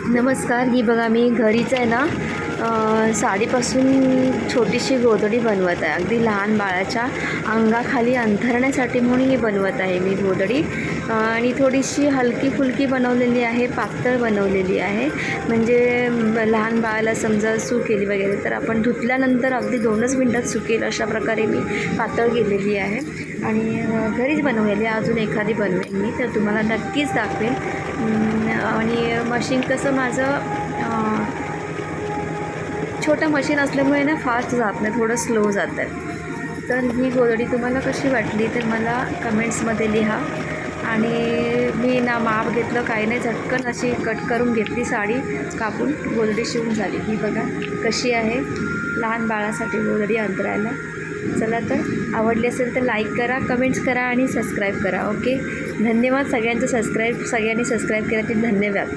नमस्कार. ही बघा मी घरीच आहे ना साडीपासून छोटीशी गोधडी बनवत आहे. अगदी लहान बाळाच्या अंगाखाली अंथरण्यासाठी म्हणून ही बनवत आहे मी गोधडी. आणि थोडीशी हलकी फुलकी बनवलेली आहे, पातळ बनवलेली आहे. म्हणजे लहान बाळाला समजा सू केली वगैरे तर आपण धुतल्यानंतर अगदी 2च मिनटात सुकेल अशा प्रकारे मी पातळ केलेली आहे. आणि घरीच बनवलेली आहे. अजून एखादी बनवेल मी तर तुम्हाला नक्कीच दाखवेल. आणि मशीन कसं माझं छोटं मशीन असल्यामुळे ना फास्ट जात नाही, थोडं स्लो जातं आहे. तर ही गोधडी तुम्हाला कशी वाटली तर मला कमेंट्समध्ये लिहा. आणि मी ना माप घेतलं काही नाही, झटकन अशी कट करून घेतली, साडी कापून गोधडी शिवून झाली. ही बघा कशी आहे लहान बाळासाठी गोधडी अंतरायला. चला तर आवडली असेल तर लाईक करा, कमेंट्स करा आणि सबस्क्राईब करा. ओके, धन्यवाद सगळ्यांनी सबस्क्राईब केल्याचे धन्यवाद.